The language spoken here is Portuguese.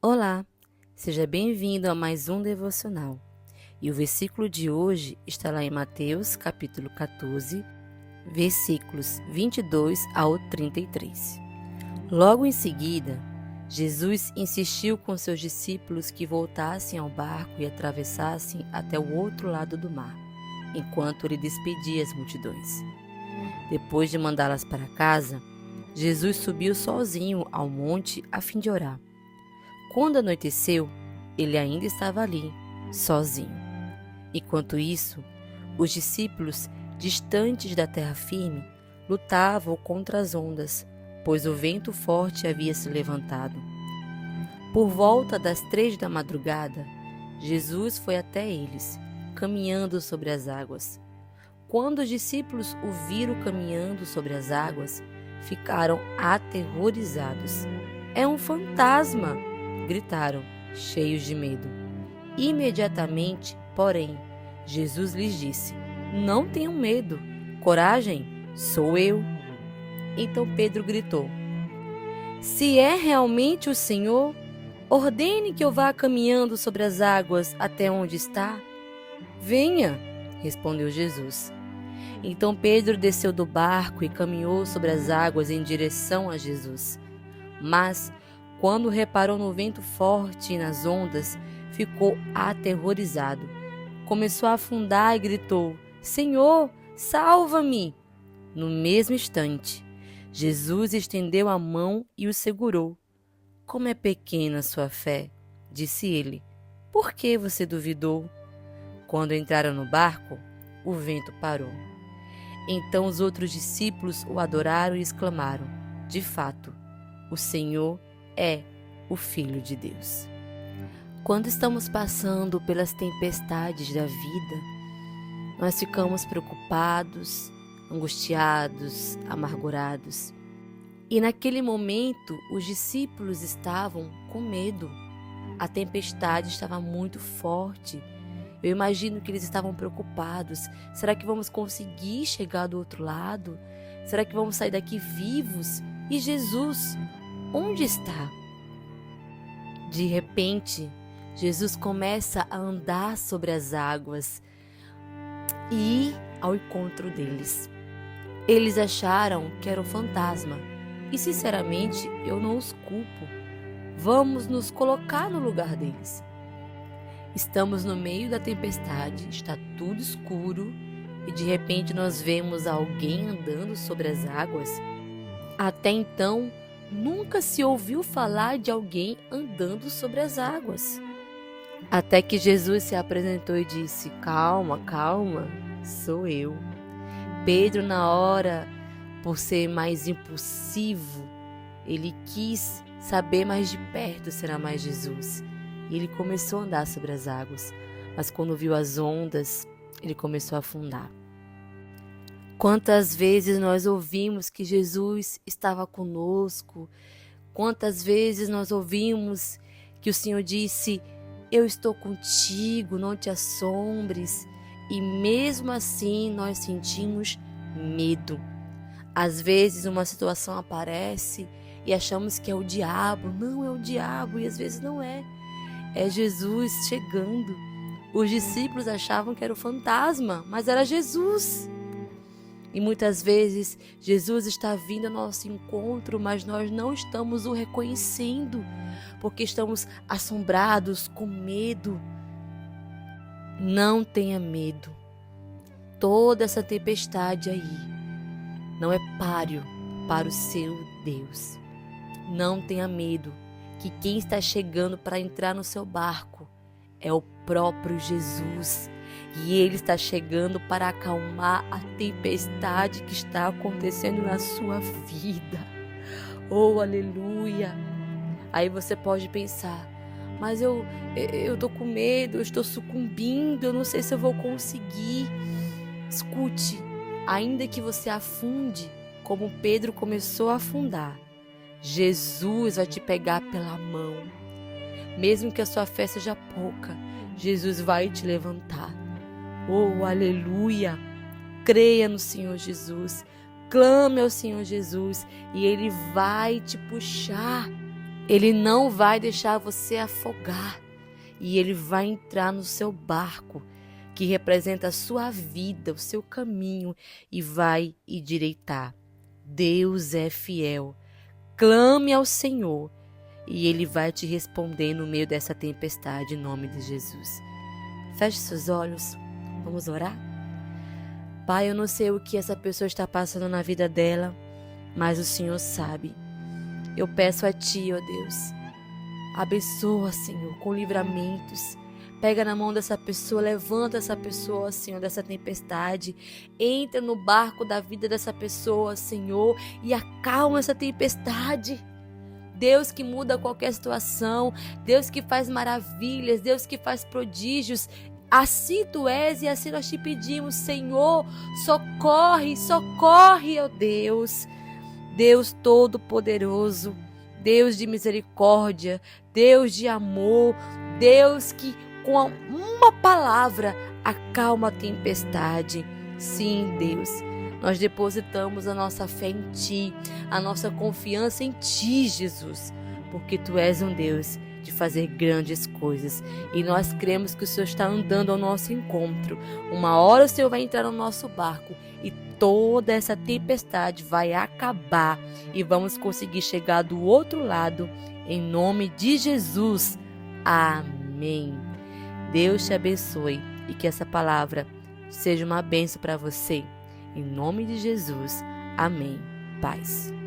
Olá, seja bem-vindo a mais um devocional. E o versículo de hoje está lá em Mateus, capítulo 14, versículos 22 ao 33. Logo em seguida, Jesus insistiu com seus discípulos que voltassem ao barco e atravessassem até o outro lado do mar, enquanto ele despedia as multidões. Depois de mandá-las para casa, Jesus subiu sozinho ao monte a fim de orar. Quando anoiteceu, ele ainda estava ali, sozinho. Enquanto isso, os discípulos, distantes da terra firme, lutavam contra as ondas, pois o vento forte havia se levantado. Por volta das 3 da madrugada, Jesus foi até eles, caminhando sobre as águas. Quando os discípulos o viram caminhando sobre as águas, ficaram aterrorizados. "É um fantasma!" gritaram, cheios de medo. Imediatamente, porém, Jesus lhes disse: "Não tenham medo, coragem, sou eu." Então Pedro gritou: "Se é realmente o Senhor, ordene que eu vá caminhando sobre as águas até onde está." "Venha", respondeu Jesus. Então Pedro desceu do barco e caminhou sobre as águas em direção a Jesus. Mas, quando reparou no vento forte e nas ondas, ficou aterrorizado. Começou a afundar e gritou: "Senhor, salva-me!" No mesmo instante, Jesus estendeu a mão e o segurou. "Como é pequena a sua fé", disse ele. "Por que você duvidou?" Quando entraram no barco, o vento parou. Então os outros discípulos o adoraram e exclamaram: "De fato, o Senhor é o Filho de Deus." Quando estamos passando pelas tempestades da vida, nós ficamos preocupados, angustiados, amargurados. E naquele momento, os discípulos estavam com medo. A tempestade estava muito forte. Eu imagino que eles estavam preocupados. Será que vamos conseguir chegar do outro lado? Será que vamos sair daqui vivos? E Jesus, onde está? De repente, Jesus começa a andar sobre as águas e ir ao encontro deles. Eles acharam que era um fantasma e, sinceramente, eu não os culpo. Vamos nos colocar no lugar deles. Estamos no meio da tempestade, está tudo escuro e de repente nós vemos alguém andando sobre as águas. Até então, nunca se ouviu falar de alguém andando sobre as águas. Até que Jesus se apresentou e disse: "Calma, calma, sou eu." Pedro, na hora, por ser mais impulsivo, ele quis saber mais de perto se era mais Jesus. E ele começou a andar sobre as águas, mas quando viu as ondas, ele começou a afundar. Quantas vezes nós ouvimos que Jesus estava conosco? Quantas vezes nós ouvimos que o Senhor disse: "Eu estou contigo, não te assombres." E mesmo assim nós sentimos medo. Às vezes uma situação aparece e achamos que é o diabo. Não é o diabo, e às vezes não é. É Jesus chegando. Os discípulos achavam que era o fantasma, mas era Jesus. E muitas vezes Jesus está vindo ao nosso encontro, mas nós não estamos o reconhecendo, porque estamos assombrados, com medo. Não tenha medo. Toda essa tempestade aí não é páreo para o seu Deus. Não tenha medo, que quem está chegando para entrar no seu barco é o próprio Jesus. E Ele está chegando para acalmar a tempestade que está acontecendo na sua vida. Oh, aleluia! Aí você pode pensar: "Mas eu estou com medo, eu estou sucumbindo, eu não sei se eu vou conseguir." Escute, ainda que você afunde, como Pedro começou a afundar, Jesus vai te pegar pela mão. Mesmo que a sua fé seja pouca, Jesus vai te levantar. Oh, aleluia! Creia no Senhor Jesus, clame ao Senhor Jesus e Ele vai te puxar. Ele não vai deixar você afogar. E Ele vai entrar no seu barco, que representa a sua vida, o seu caminho, e vai endireitar. Deus é fiel. Clame ao Senhor e Ele vai te responder no meio dessa tempestade, em nome de Jesus. Feche seus olhos, vamos orar? Pai, eu não sei o que essa pessoa está passando na vida dela, mas o Senhor sabe. Eu peço a Ti, ó Deus, abençoa, Senhor, com livramentos. Pega na mão dessa pessoa, levanta essa pessoa, Senhor, dessa tempestade. Entra no barco da vida dessa pessoa, Senhor, e acalma essa tempestade. Deus que muda qualquer situação, Deus que faz maravilhas, Deus que faz prodígios. Assim Tu és e assim nós Te pedimos, Senhor, socorre, socorre, ó Deus. Deus Todo-Poderoso, Deus de misericórdia, Deus de amor, Deus que com uma palavra acalma a tempestade. Sim, Deus, nós depositamos a nossa fé em Ti, a nossa confiança em Ti, Jesus, porque Tu és um Deus de fazer grandes coisas e nós cremos que o Senhor está andando ao nosso encontro. Uma hora o Senhor vai entrar no nosso barco e toda essa tempestade vai acabar e vamos conseguir chegar do outro lado, em nome de Jesus. Amém. Deus te abençoe e que essa palavra seja uma bênção para você. Em nome de Jesus. Amém. Paz.